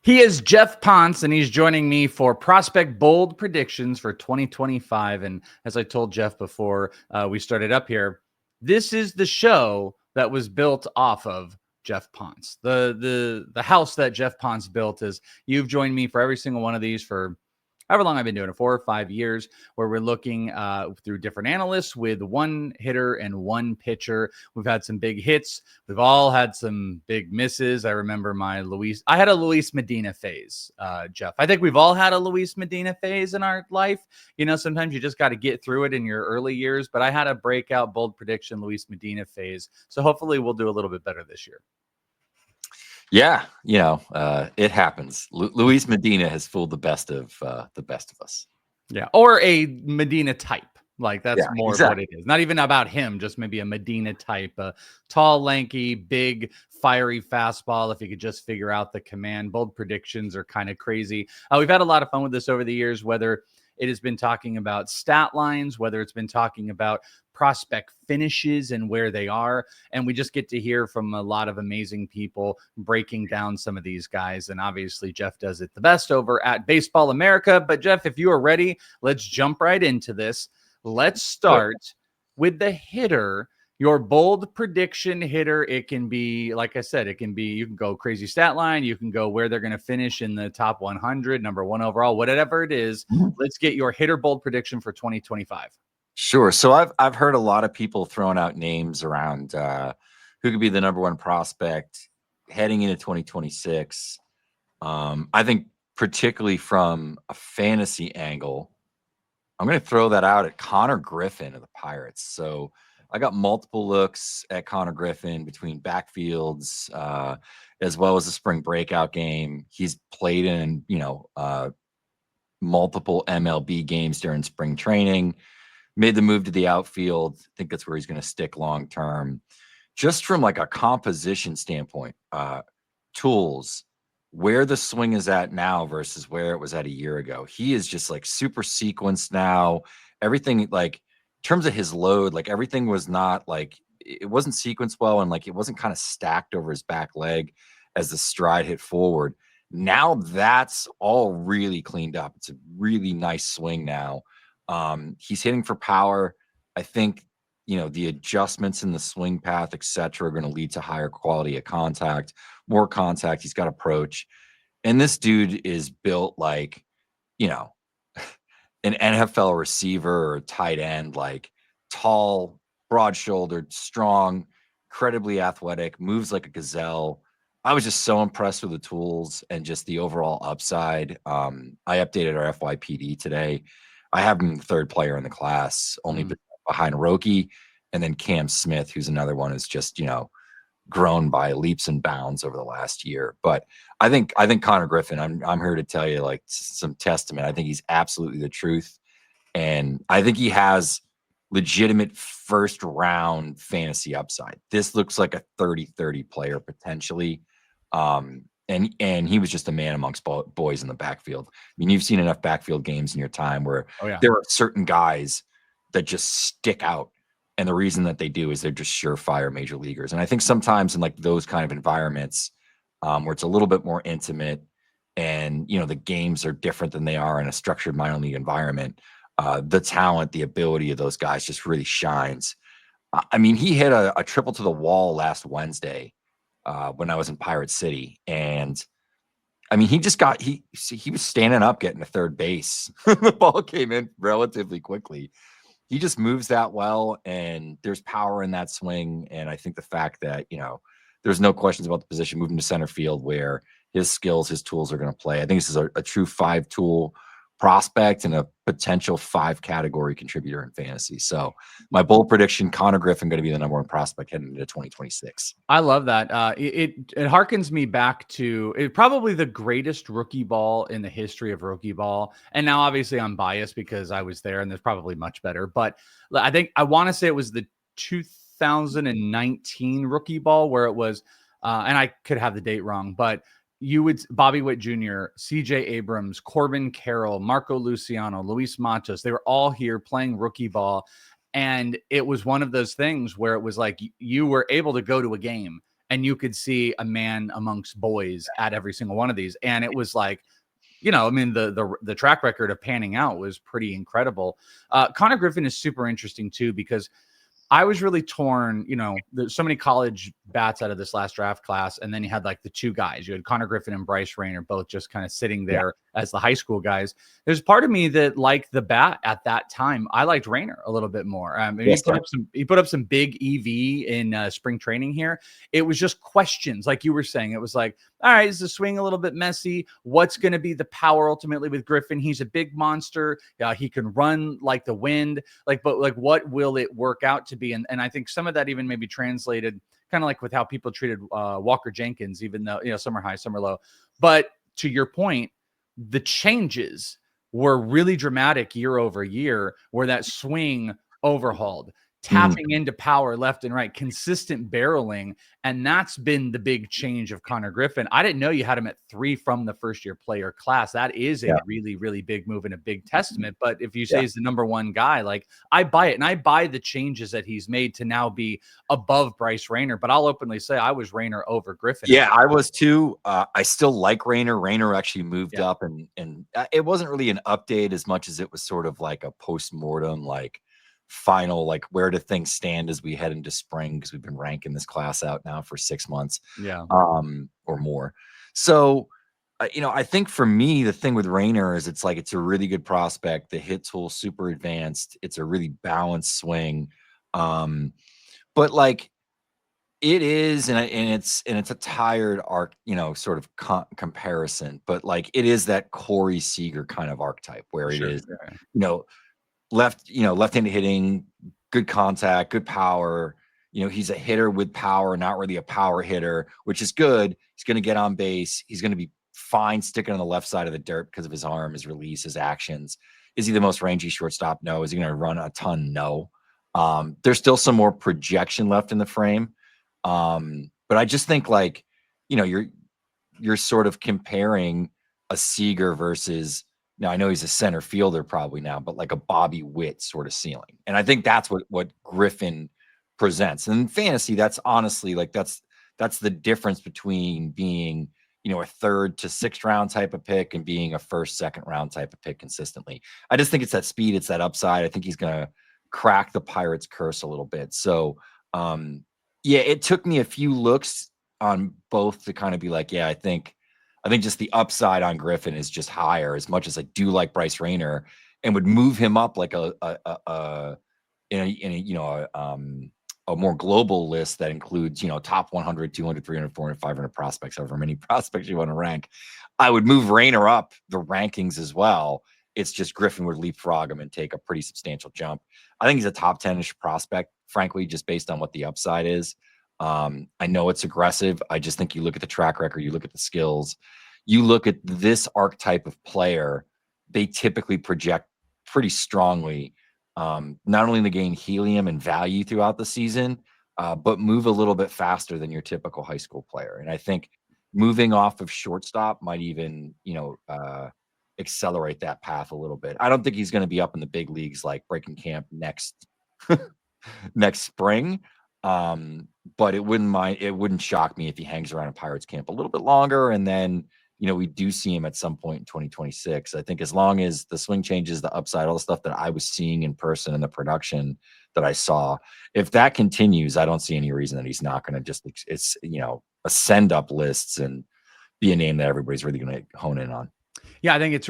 He is Geoff Pontes, and he's joining me for Prospect Bold Predictions for 2025. And as I told Geoff before we started up here, this is the show that was built off of Geoff Pontes. The house that Geoff Pontes built is you've joined me for every single one of these for however long I've been doing it, 4 or 5 years, where we're looking through different analysts with one hitter and one pitcher. We've had some big hits. We've all had some big misses. I remember I had a Luis Medina phase, Geoff. I think we've all had a Luis Medina phase in our life. You know, sometimes you just got to get through it in your early years, but I had a breakout bold prediction Luis Medina phase. So hopefully we'll do a little bit better this year. Yeah, it happens. Luis Medina has fooled the best of us. Yeah, or a Medina type. Like that's more exactly. of what it is. Not even about him, just maybe a Medina type, a tall, lanky, big, fiery fastball. If you could just figure out the command. Bold predictions are kind of crazy. We've had a lot of fun with this over the years, whether it has been talking about stat lines, whether it's been talking about prospect finishes and where they are. And we just get to hear from a lot of amazing people breaking down some of these guys. And obviously, Geoff does it the best over at Baseball America. But Geoff, if you are ready, let's jump right into this. Let's start with the hitter. Your bold prediction hitter, it can be, like I said, you can go crazy stat line. You can go where they're going to finish in the top 100, number one overall, whatever it is. Let's get your hitter bold prediction for 2025. Sure. So I've heard a lot of people throwing out names around who could be the number one prospect heading into 2026. I think particularly from a fantasy angle, I'm going to throw that out at Connor Griffin of the Pirates. So I got multiple looks at Connor Griffin between backfields, as well as the spring breakout game. He's played in, multiple MLB games during spring training, made the move to the outfield. I think that's where he's going to stick long term. Just from like a composition standpoint, tools, where the swing is at now versus where it was at a year ago. He is just like super sequenced now. Everything, like in terms of his load, like everything was not like, it wasn't sequenced well, and like it wasn't kind of stacked over his back leg as the stride hit forward. Now that's all really cleaned up. It's a really nice swing now. He's hitting for power. I think, the adjustments in the swing path, et cetera, are going to lead to higher quality of contact, more contact. He's got approach. And this dude is built like, an NFL receiver or tight end, like tall, broad-shouldered, strong, incredibly athletic, moves like a gazelle. I was just so impressed with the tools and just the overall upside. I updated our FYPD today. I have him third player in the class, only behind Roki, and then Cam Smith, who's another one who's just, grown by leaps and bounds over the last year. But I think Connor Griffin, I'm here to tell you like some testament. I think he's absolutely the truth. And I think he has legitimate first round fantasy upside. This looks like a 30-30 player potentially. And he was just a man amongst boys in the backfield. I mean, you've seen enough backfield games in your time where there are certain guys that just stick out. And the reason that they do is they're just surefire major leaguers. And I think sometimes in like those kind of environments where it's a little bit more intimate and, the games are different than they are in a structured minor league environment, the talent, the ability of those guys just really shines. I mean, he hit a triple to the wall last Wednesday when I was in Pirate City. And I mean, he was standing up getting to third base. The ball came in relatively quickly. He just moves that well, and there's power in that swing. And I think the fact that, there's no questions about the position, moving to center field where his skills, his tools are going to play. I think this is a true 5-tool prospect and a potential 5-category contributor in fantasy. So my bold prediction, Connor Griffin going to be the number one prospect heading into 2026. I love that. It harkens me back to probably the greatest rookie ball in the history of rookie ball. And now obviously I'm biased because I was there and there's probably much better, but I want to say it was the 2019 rookie ball where it was, and I could have the date wrong, but Bobby Witt Jr., CJ Abrams, Corbin Carroll, Marco Luciano, Luis Matos, they were all here playing rookie ball. And it was one of those things where it was like you were able to go to a game and you could see a man amongst boys at every single one of these. And it was like, you know, I mean, the track record of panning out was pretty incredible. Connor Griffin is super interesting too, because I was really torn. You know, there's so many college bats out of this last draft class. And then you had like the two guys. You had Connor Griffin and Bryce Rayner, both just kind of sitting there as the high school guys. There's part of me that liked the bat at that time. I liked Rayner a little bit more. He put up some big EV in spring training here. It was just questions, like you were saying. It was like, all right, is the swing a little bit messy? What's going to be the power ultimately with Griffin? He's a big monster. He can run like the wind. But what will it work out to be? And I think some of that even maybe translated kind of like with how people treated Walker Jenkins, even though, you know, some are high, some are low. But to your point, the changes were really dramatic year over year, where that swing overhauled, tapping into power left and right, consistent barreling. And that's been the big change of Connor Griffin. I didn't know you had him at 3 from the first year player class. That is a really, really big move and a big testament. But if you say he's the number one guy, like, I buy it. And I buy the changes that he's made to now be above Bryce Rayner. But I'll openly say I was Rayner over Griffin. Yeah, I was too. I still like Rayner. Rayner actually moved up, and it wasn't really an update as much as it was sort of like a post-mortem, like final, like where do things stand as we head into spring, because we've been ranking this class out now for 6 months or more. So you know, I think for me, the thing with Rayner is it's a really good prospect. The hit tool super advanced. It's a really balanced swing. But like, it is, and it's a tired arc, you know, sort of comparison, but like, it is that Corey Seager kind of archetype where it is, you know, left-handed hitting, good contact, good power. You know, he's a hitter with power, not really a power hitter, which is good. He's going to get on base. He's going to be fine sticking on the left side of the dirt because of his arm, his release, his actions. Is he the most rangy shortstop? No. Is he going to run a ton? No. There's still some more projection left in the frame. But I just think, like, you know, you're sort of comparing a Seager versus, now I know he's a center fielder probably now, but like a Bobby Witt sort of ceiling. And I think that's what Griffin presents. And in fantasy, that's honestly, like, that's the difference between being, you know, a 3rd to 6th round type of pick and being a 1st, 2nd round type of pick consistently. I just think it's that speed, it's that upside. I think he's going to crack the Pirates curse a little bit. So, yeah, it took me a few looks on both to kind of be like, yeah, I think just the upside on Griffin is just higher, as much as I do like Bryce Rayner and would move him up like in a more global list that includes, you know, top 100, 200, 300, 400, 500 prospects, however many prospects you want to rank. I would move Rayner up the rankings as well. It's just Griffin would leapfrog him and take a pretty substantial jump. I think he's a top 10-ish prospect, frankly, just based on what the upside is. I know it's aggressive. I just think you look at the track record, you look at the skills, you look at this archetype of player, they typically project pretty strongly, not only to gain helium and value throughout the season, but move a little bit faster than your typical high school player. And I think moving off of shortstop might even, you know, accelerate that path a little bit. I don't think he's going to be up in the big leagues like breaking camp next spring. But it wouldn't shock me if he hangs around a Pirates camp a little bit longer, and then, you know, we do see him at some point in 2026. I think as long as the swing changes, the upside, all the stuff that I was seeing in person and the production that I saw, if that continues, I don't see any reason that he's not going to just, you know, ascend up lists and be a name that everybody's really going to hone in on. Yeah, I think it's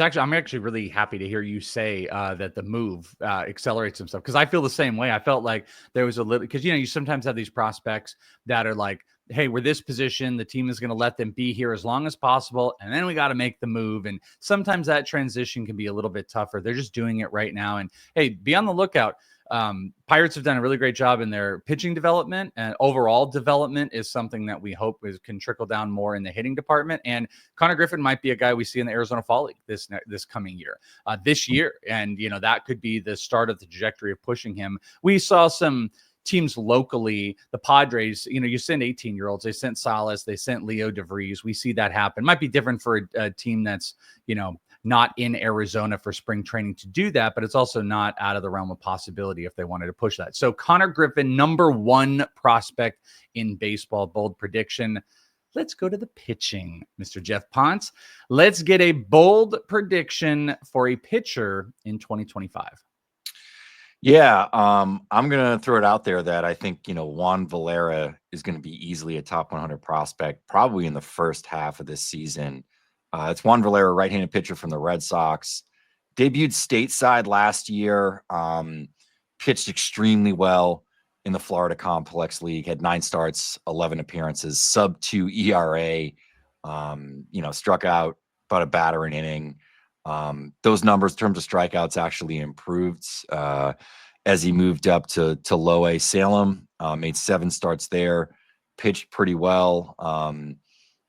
actually, I'm actually really happy to hear you say that the move accelerates some stuff, because I feel the same way. I felt like there was a little, because, you know, you sometimes have these prospects that are like, hey, we're this position, the team is going to let them be here as long as possible, and then we got to make the move. And sometimes that transition can be a little bit tougher. They're just doing it right now. And hey, be on the lookout. Pirates have done a really great job in their pitching development, and overall development is something that we hope can trickle down more in the hitting department. And Connor Griffin might be a guy we see in the Arizona Fall League this coming year, this year. And, you know, that could be the start of the trajectory of pushing him. We saw some teams locally, the Padres, you know, you send 18-year-olds, they sent Salas, they sent Leo DeVries. We see that happen. Might be different for a team that's, you know, not in Arizona for spring training to do that, but it's also not out of the realm of possibility if they wanted to push that. So Connor Griffin, number 1 prospect in baseball, bold prediction. Let's go to the pitching, Mr. Geoff Pontes. Let's get a bold prediction for a pitcher in 2025. Yeah, I'm gonna throw it out there that I think Juan Valera is going to be easily a top 100 prospect, probably in the first half of this season. It's Juan Valera, right-handed pitcher from the Red Sox. Debuted stateside last year. Pitched extremely well in the Florida Complex League. Had 9 starts, 11 appearances, sub-2 ERA. Struck out about a batter an inning. Those numbers in terms of strikeouts actually improved as he moved up to low A Salem. Made 7 starts there, pitched pretty well.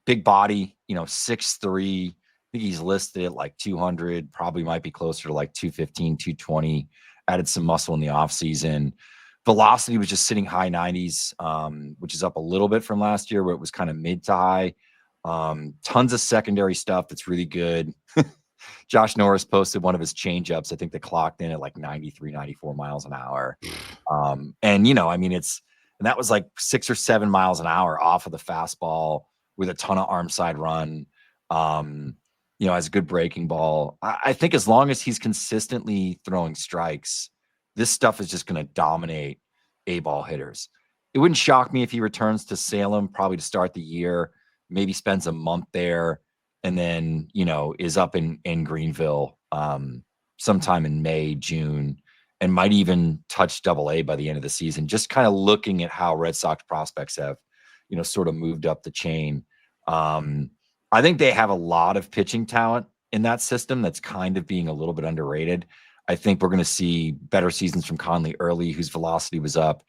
Big body, 6'3". I think he's listed at like 200, probably might be closer to like 215, 220. Added some muscle in the offseason. Velocity was just sitting high 90s, which is up a little bit from last year where it was kind of mid to high. Tons of secondary stuff that's really good. Josh Norris posted one of his changeups. I think they clocked in at like 93, 94 miles an hour. And that was like 6 or 7 miles an hour off of the fastball with a ton of arm side run. Has a good breaking ball. I think as long as he's consistently throwing strikes, this stuff is just going to dominate A-ball hitters. It wouldn't shock me if he returns to Salem probably to start the year, maybe spends a month there, and then, is up in Greenville sometime in May, June, and might even touch Double-A by the end of the season. Just kind of looking at how Red Sox prospects have, sort of moved up the chain. I think they have a lot of pitching talent in that system that's kind of being a little bit underrated. I think we're going to see better seasons from Conley early, whose velocity was up.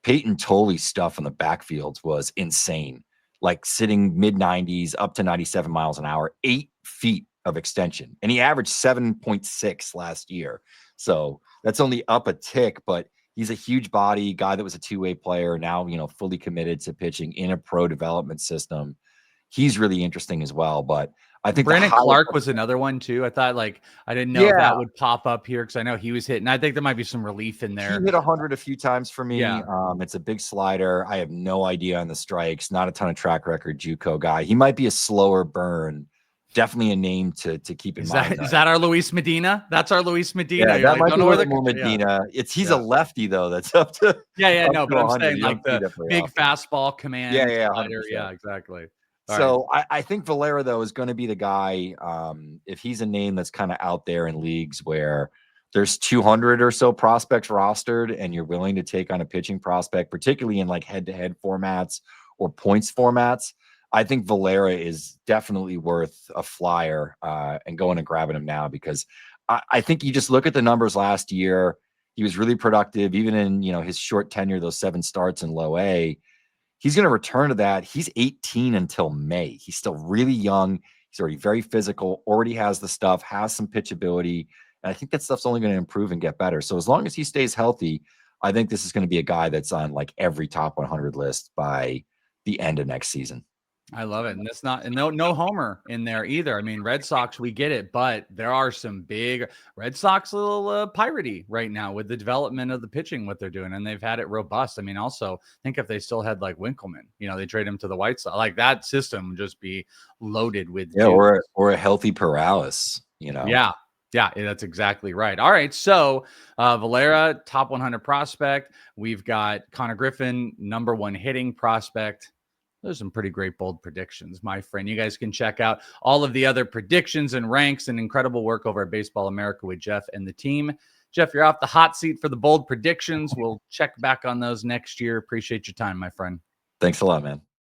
Peyton Toley's stuff on the backfields was insane. Like sitting mid-90s up to 97 miles an hour, 8 feet of extension. And he averaged 7.6 last year. So that's only up a tick, but he's a huge body guy that was a 2-way player, now, fully committed to pitching in a pro development system. He's really interesting as well. But I think Brandon Clark was another one too. I thought I didn't know if that would pop up here because I know he was hitting. I think there might be some relief in there. He hit 100 a few times for me. Yeah. It's a big slider. I have no idea on the strikes. Not a ton of track record. JUCO guy. He might be a slower burn. Definitely a name to keep in mind. Is that our Luis Medina? That's our Luis Medina. Yeah, that might be Medina. Yeah. He's a lefty though. That's up to no, but I'm saying like the big fastball command. Yeah, slider. Yeah, exactly. So I think Valera, though, is going to be the guy, if he's a name that's kind of out there in leagues where there's 200 or so prospects rostered and you're willing to take on a pitching prospect, particularly in like head-to-head formats or points formats. I think Valera is definitely worth a flyer and going and grabbing him now because I think you just look at the numbers last year. He was really productive, even in his short tenure, those 7 starts in low A. He's going to return to that. He's 18 until May. He's still really young. He's already very physical, already has the stuff, has some pitchability. And I think that stuff's only going to improve and get better. So as long as he stays healthy, I think this is going to be a guy that's on like every top 100 list by the end of next season. I love it. And that's not, and no homer in there either. I mean, Red Sox, we get it, but there are some big Red Sox, a little piratey right now with the development of the pitching, what they're doing. And they've had it robust. I mean, also think if they still had like Winkleman, they trade him to the White Sox, like that system would just be loaded with. Yeah. Or a healthy Perales, Yeah. Yeah, that's exactly right. All right. So Valera, top 100 prospect. We've got Connor Griffin, number 1 hitting prospect. Those are some pretty great bold predictions, my friend. You guys can check out all of the other predictions and ranks and incredible work over at Baseball America with Geoff and the team. Geoff, you're off the hot seat for the bold predictions. We'll check back on those next year. Appreciate your time, my friend. Thanks a lot, man.